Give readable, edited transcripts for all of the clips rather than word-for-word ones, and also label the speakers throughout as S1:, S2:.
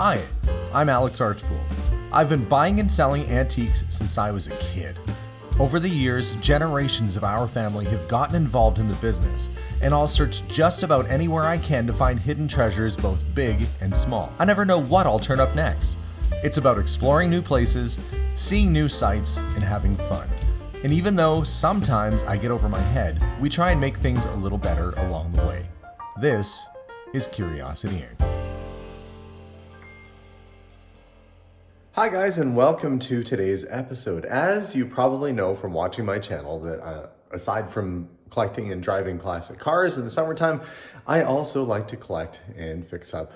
S1: Hi, I'm Alex Archbold. I've been buying and selling antiques since I was a kid. Over the years, generations of our family have gotten involved in the business, and I'll search just about anywhere I can to find hidden treasures both big and small. I never know what I'll turn up next. It's about exploring new places, seeing new sights, and having fun. And even though sometimes I get over my head, we try and make things a little better along the way. This is Curiosity Inc. Hi guys, and welcome to today's episode. As you probably know from watching my channel, that aside from collecting and driving classic cars in the summertime, I also like to collect and fix up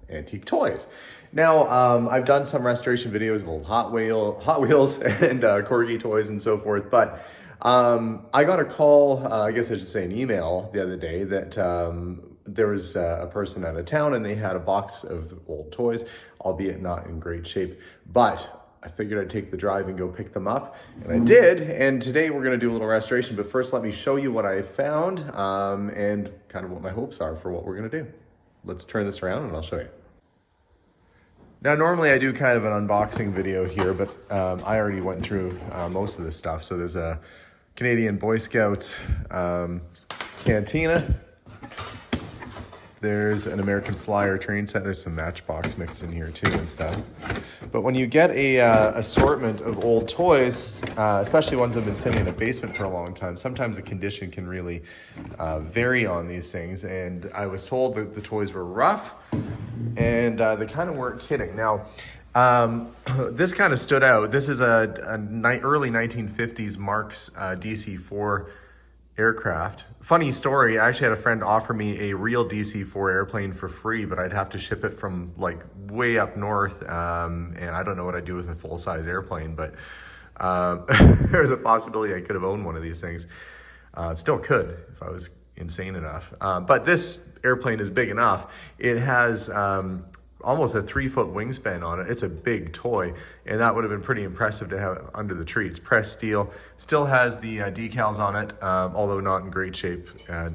S1: antique toys. Now, I've done some restoration videos of old Hot Wheels and Corgi toys and so forth, but I got a call, I guess I should say an email the other day that there was a person out of town and they had a box of old toys, albeit not in great shape, but I figured I'd take the drive and go pick them up, and I did, and today we're gonna do a little restoration, but first let me show you what I found and kind of what my hopes are for what we're gonna do. Let's turn this around and I'll show you. Now, normally I do kind of an unboxing video here, but I already went through most of this stuff. So there's a Canadian Boy Scouts cantina. There's an American Flyer train set. There's some Matchbox mixed in here too and stuff. But when you get a assortment of old toys, especially ones that have been sitting in a basement for a long time, sometimes the condition can really vary on these things. And I was told that the toys were rough, and they kind of weren't kidding. Now, this kind of stood out. This is a early 1950s Marks DC-4 aircraft. Funny story, I actually had a friend offer me a real DC-4 airplane for free, but I'd have to ship it from like way up north, and I don't know what I'd do with a full-size airplane, but there's a possibility I could have owned one of these things. Still could if I was insane enough. But this airplane is big enough. It has almost a 3-foot wingspan on it. It's a big toy, and that would have been pretty impressive to have under the tree. It's pressed steel, still has the decals on it, although not in great shape.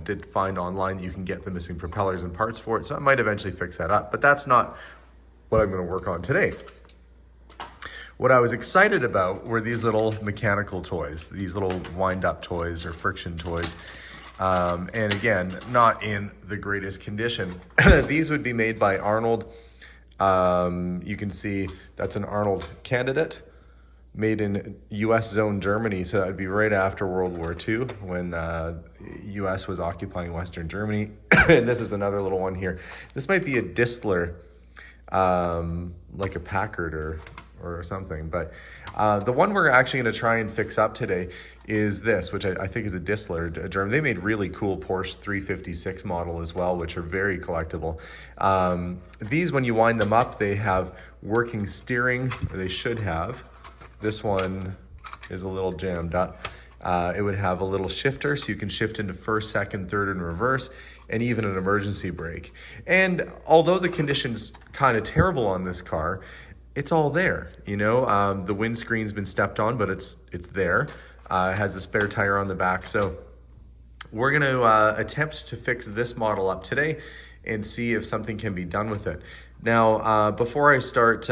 S1: Did find online you can get the missing propellers and parts for it, so I might eventually fix that up, but that's not what I'm gonna work on today. What I was excited about were these little mechanical toys, these little wind-up toys or friction toys. And again, not in the greatest condition. These would be made by Arnold. You can see that's an Arnold Candidate made in US zone Germany. So that would be right after World War II when US was occupying Western Germany. And this is another little one here. This might be a Distler, like a Packard or something. But the one we're actually going to try and fix up today is this, which I think is a Distler German. They made really cool Porsche 356 model as well, which are very collectible. These, when you wind them up, they have working steering, or they should have. This one is a little jammed up. It would have a little shifter, so you can shift into first, second, third, and reverse, and even an emergency brake. And although the condition's kind of terrible on this car, it's all there, you know. The windscreen's been stepped on, but it's there. It has a spare tire on the back. So we're going to attempt to fix this model up today and see if something can be done with it. Now, before I start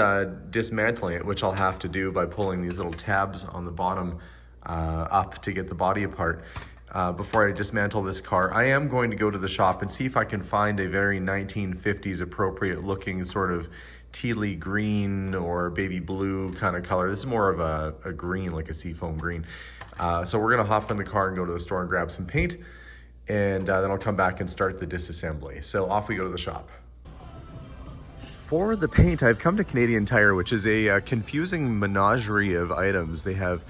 S1: dismantling it, which I'll have to do by pulling these little tabs on the bottom up to get the body apart, before I dismantle this car, I am going to go to the shop and see if I can find a very 1950s appropriate looking sort of tealy green or baby blue kind of color. This is more of a green, like a seafoam green. So we're gonna hop in the car and go to the store and grab some paint, and then I'll come back and start the disassembly. So off we go to the shop. For the paint, I've come to Canadian Tire, which is a confusing menagerie of items. They have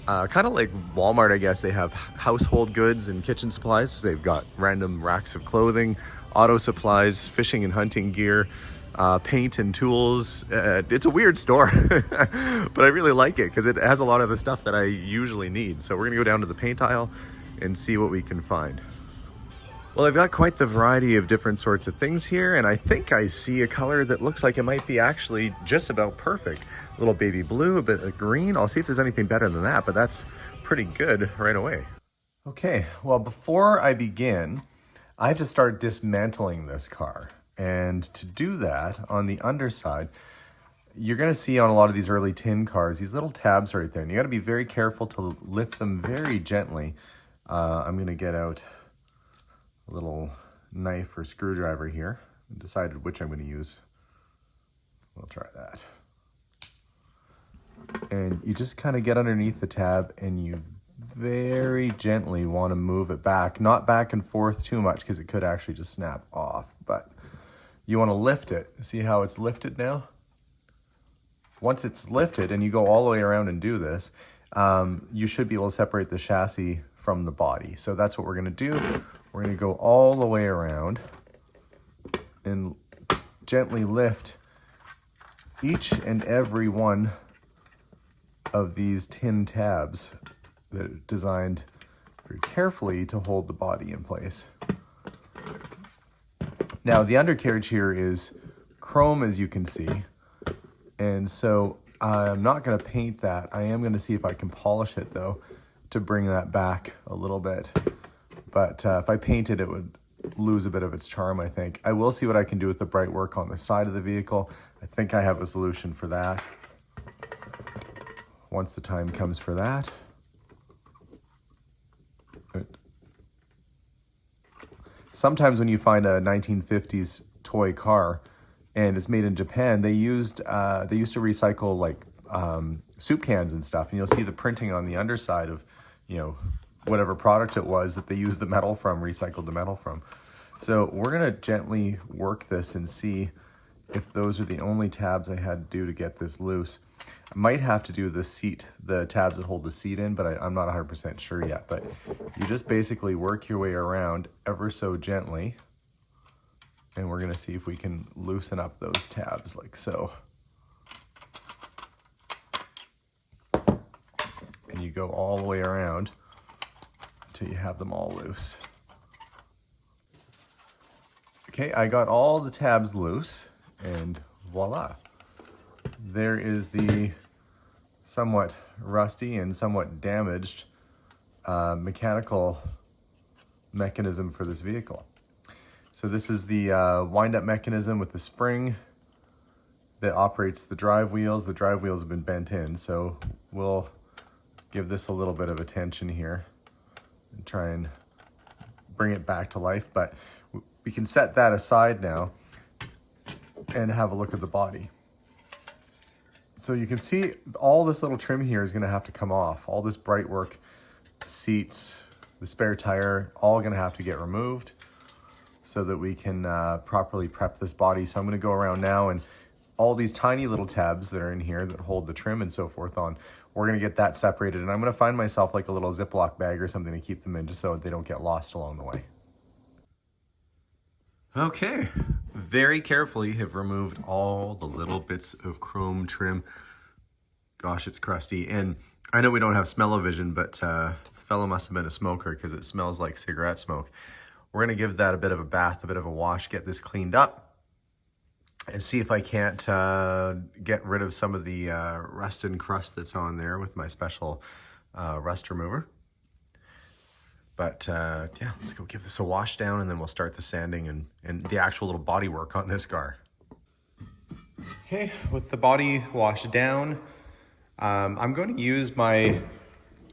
S1: kind of like Walmart, I guess. They have household goods and kitchen supplies. So they've got random racks of clothing, auto supplies, fishing and hunting gear, paint and tools. It's a weird store, but I really like it because it has a lot of the stuff that I usually need. So we're gonna go down to the paint aisle and see what we can find. Well, I've got quite the variety of different sorts of things here, and I think I see a color that looks like it might be actually just about perfect. A little baby blue, a bit of green. I'll see if there's anything better than that, but that's pretty good right away. Okay, well, before I begin, I have to start dismantling this car. And to do that, on the underside, you're going to see on a lot of these early tin cars, these little tabs right there. And you got to be very careful to lift them very gently. I'm going to get out a little knife or screwdriver here and decided which I'm going to use. We'll try that. And you just kind of get underneath the tab and you very gently want to move it back, not back and forth too much because it could actually just snap off, but you want to lift it. See how it's lifted now? Once it's lifted and you go all the way around and do this, you should be able to separate the chassis from the body. So that's what we're going to do. We're going to go all the way around and gently lift each and every one of these tin tabs that are designed very carefully to hold the body in place. Now the undercarriage here is chrome, as you can see, and so I'm not going to paint that. I am going to see if I can polish it though to bring that back a little bit, but if I paint it, it would lose a bit of its charm, I think. I will see what I can do with the bright work on the side of the vehicle. I think I have a solution for that once the time comes for that. Sometimes when you find a 1950s toy car and it's made in Japan, they used to recycle like soup cans and stuff, and you'll see the printing on the underside of, you know, whatever product it was that they used the metal from, recycled the metal from. So we're gonna gently work this and see if those are the only tabs I had to do to get this loose. I might have to do the seat, the tabs that hold the seat in, but I'm not 100% sure yet. But you just basically work your way around ever so gently, and we're gonna see if we can loosen up those tabs like so. And you go all the way around until you have them all loose. Okay, I got all the tabs loose, and voila. There is the somewhat rusty and somewhat damaged mechanical mechanism for this vehicle. So this is the wind-up mechanism with the spring that operates the drive wheels. The drive wheels have been bent in, so we'll give this a little bit of attention here and try and bring it back to life. But we can set that aside now and have a look at the body. So you can see all this little trim here is going to have to come off. All this bright work, seats, the spare tire, all going to have to get removed so that we can properly prep this body. So I'm going to go around now, and all these tiny little tabs that are in here that hold the trim and so forth on, we're going to get that separated. And I'm going to find myself like a little Ziploc bag or something to keep them in, just so they don't get lost along the way. Okay, very carefully have removed all the little bits of chrome trim. Gosh, it's crusty. And I know we don't have smell-o-vision, but this fellow must have been a smoker because it smells like cigarette smoke. We're gonna give that a bit of a bath, a bit of a wash, get this cleaned up, and see if I can't get rid of some of the rust and crust that's on there with my special rust remover. But yeah, let's go give this a wash down, and then we'll start the sanding and the actual little body work on this car. Okay, with the body washed down, I'm going to use my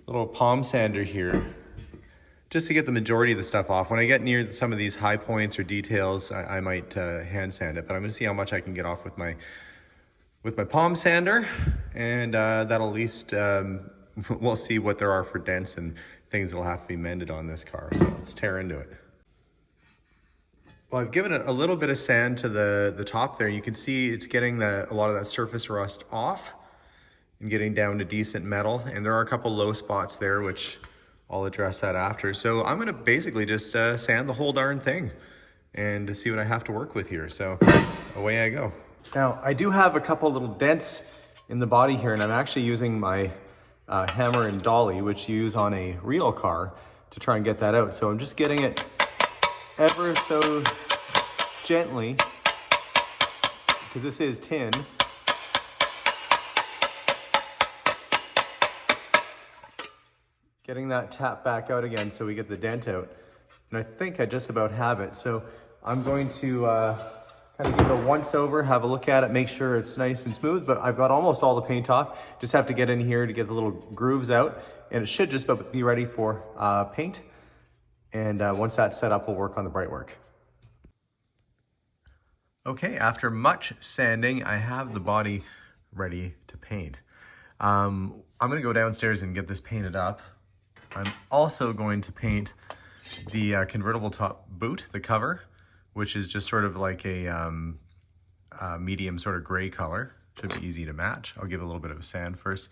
S1: little palm sander here just to get the majority of the stuff off. When I get near some of these high points or details, I might hand sand it, but I'm gonna see how much I can get off with my palm sander, and that'll at least, we'll see what there are for dents and things that'll have to be mended on this car. So let's tear into it. Well, I've given it a little bit of sand to the top there. You can see it's getting a lot of that surface rust off and getting down to decent metal. And there are a couple low spots there, which I'll address that after. So I'm gonna basically just sand the whole darn thing and see what I have to work with here. So away I go. Now, I do have a couple little dents in the body here, and I'm actually using my hammer and dolly, which you use on a real car, to try and get that out. So I'm just getting it ever so gently, because this is tin. Getting that tap back out again so we get the dent out. And I think I just about have it. So I'm going to kind of give it a once over, have a look at it, make sure it's nice and smooth, but I've got almost all the paint off. Just have to get in here to get the little grooves out, and it should just about be ready for paint. And once that's set up, we'll work on the bright work. Okay, after much sanding, I have the body ready to paint. I'm gonna go downstairs and get this painted up. I'm also going to paint the convertible top boot, the cover, which is just sort of like a medium sort of gray color. Should be easy to match. I'll give it a little bit of a sand first.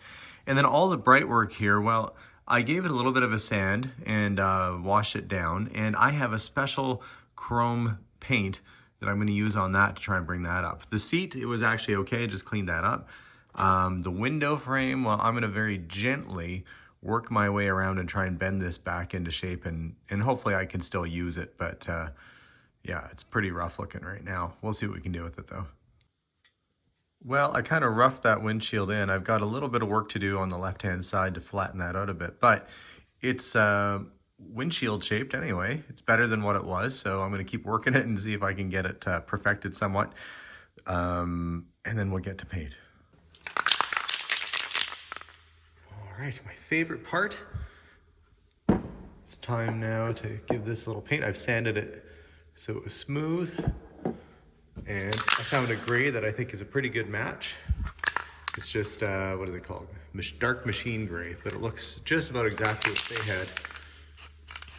S1: And then all the bright work here, well, I gave it a little bit of a sand and washed it down. And I have a special chrome paint that I'm gonna use on that to try and bring that up. The seat, it was actually okay, just cleaned that up. The window frame, well, I'm gonna very gently work my way around and try and bend this back into shape, and hopefully I can still use it, but yeah, it's pretty rough looking right now. We'll see what we can do with it though. Well, I kind of roughed that windshield in. I've got a little bit of work to do on the left-hand side to flatten that out a bit, but it's windshield shaped anyway. It's better than what it was, so I'm going to keep working it and see if I can get it perfected somewhat, and then we'll get to paint. All right, my favorite part. It's time now to give this a little paint. I've sanded it so it was smooth, and I found a gray that I think is a pretty good match. It's just, what is it called? Dark machine gray, but it looks just about exactly what they had.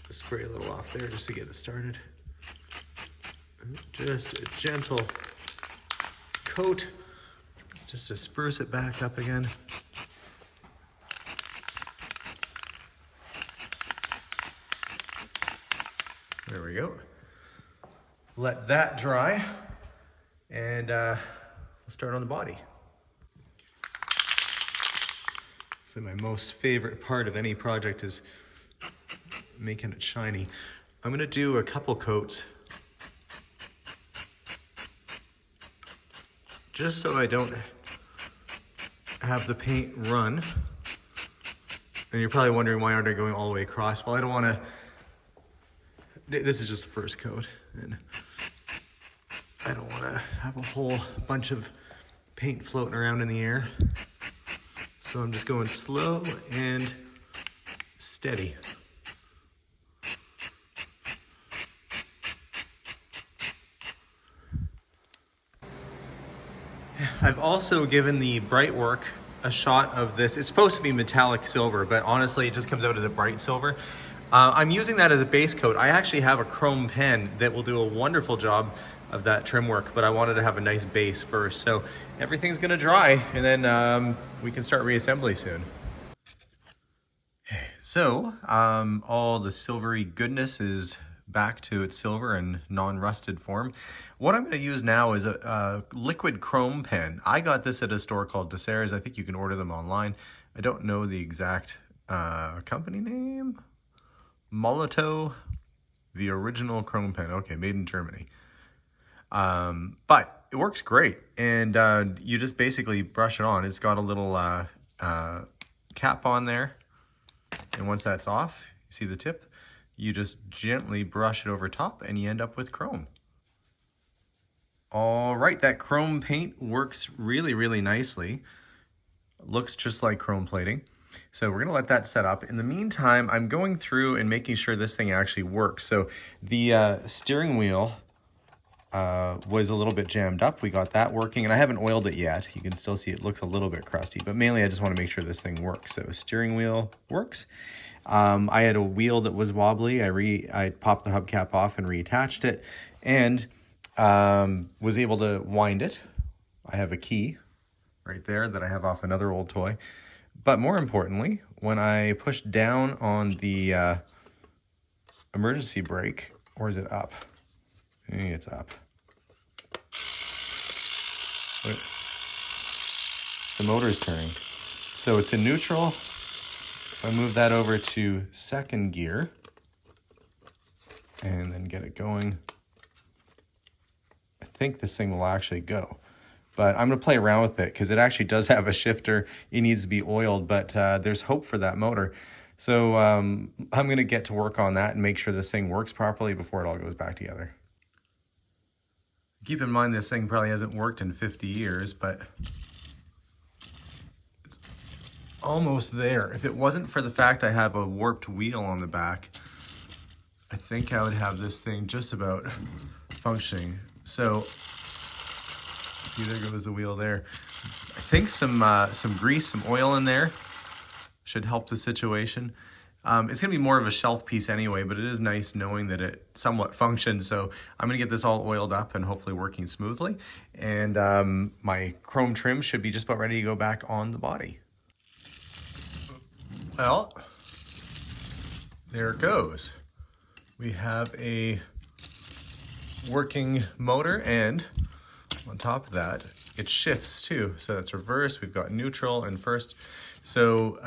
S1: Just spray a little off there just to get it started. Just a gentle coat, just to spruce it back up again. There we go. Let that dry, and we'll start on the body. So my most favorite part of any project is making it shiny. I'm gonna do a couple coats just so I don't have the paint run. And you're probably wondering, why aren't I going all the way across? Well, I don't wanna, this is just the first coat, and I don't wanna have a whole bunch of paint floating around in the air. So I'm just going slow and steady. I've also given the bright work a shot of this. It's supposed to be metallic silver, but honestly it just comes out as a bright silver. I'm using that as a base coat. I actually have a chrome pen that will do a wonderful job of that trim work, but I wanted to have a nice base first. So everything's gonna dry, and then we can start reassembly soon. So all the silvery goodness is back to its silver and non-rusted form. What I'm gonna use now is a liquid chrome pen. I got this at a store called Disassembly. I think you can order them online. I don't know the exact company name. Molotow, the original chrome pen. Okay, made in Germany. But it works great, and you just basically brush it on. It's got a little cap on there, and once that's off, you see the tip, you just gently brush it over top and you end up with chrome. All right, that chrome paint works really, really nicely. Looks just like chrome plating. So we're gonna let that set up. In the meantime, I'm going through and making sure this thing actually works. So the steering wheel was a little bit jammed up. We got that working, and I haven't oiled it yet. You can still see it looks a little bit crusty, but mainly I just want to make sure this thing works. So steering wheel works. I had a wheel that was wobbly. I popped the hubcap off and reattached it, and was able to wind it. I have a key right there that I have off another old toy. But more importantly, when I push down on the emergency brake, or is it up? I think it's up. Wait. The motor's turning. So it's in neutral. If I move that over to second gear and then get it going, I think this thing will actually go. But I'm gonna play around with it because it actually does have a shifter. It needs to be oiled, but there's hope for that motor. So I'm gonna get to work on that and make sure this thing works properly before it all goes back together. Keep in mind this thing probably hasn't worked in 50 years, but it's almost there. If it wasn't for the fact I have a warped wheel on the back, I think I would have this thing just about functioning. So, see, there goes the wheel there. I think some grease, some oil in there should help the situation. It's gonna be more of a shelf piece anyway, but it is nice knowing that it somewhat functions. So I'm gonna get this all oiled up and hopefully working smoothly. And my chrome trim should be just about ready to go back on the body. Well, there it goes. We have a working motor, and on top of that, it shifts too. So it's reverse, we've got neutral and first. So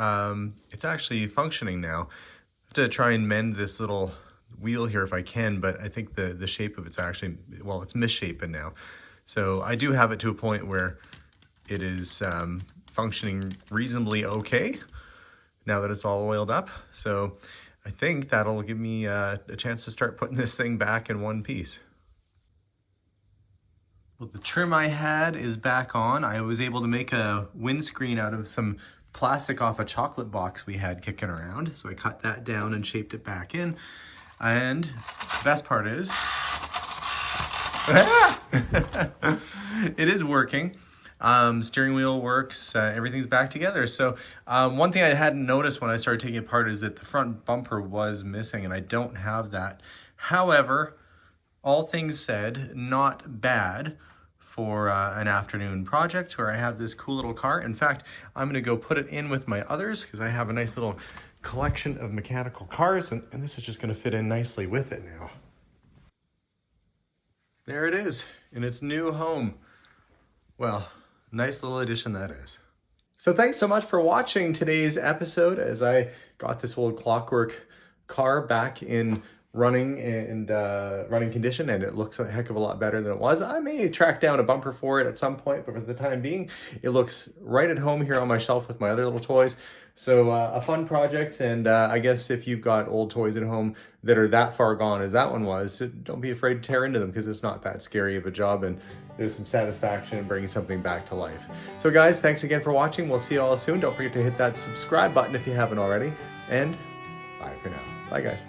S1: it's actually functioning now. I have to try and mend this little wheel here if I can, but I think the shape of it's actually, well, it's misshapen now. So I do have it to a point where it is functioning reasonably okay now that it's all oiled up. So I think that'll give me a chance to start putting this thing back in one piece. Well, the trim I had is back on. I was able to make a windscreen out of some plastic off a chocolate box we had kicking around. So I cut that down and shaped it back in. And the best part is, it is working. Steering wheel works, everything's back together. So one thing I hadn't noticed when I started taking it apart is that the front bumper was missing, and I don't have that. However, all things said, not bad for an afternoon project where I have this cool little car. In fact, I'm gonna go put it in with my others because I have a nice little collection of mechanical cars, and this is just gonna fit in nicely with it now. There it is in its new home. Well, nice little addition that is. So thanks so much for watching today's episode as I got this old Clockwork car back in running and running condition, and it looks a heck of a lot better than it was. I may track down a bumper for it at some point, but for the time being, it looks right at home here on my shelf with my other little toys. So a fun project, and I guess if you've got old toys at home that are that far gone as that one was, don't be afraid to tear into them because it's not that scary of a job, and there's some satisfaction in bringing something back to life. So guys, thanks again for watching. We'll see you all soon. Don't forget to hit that subscribe button if you haven't already, and bye for now. Bye guys.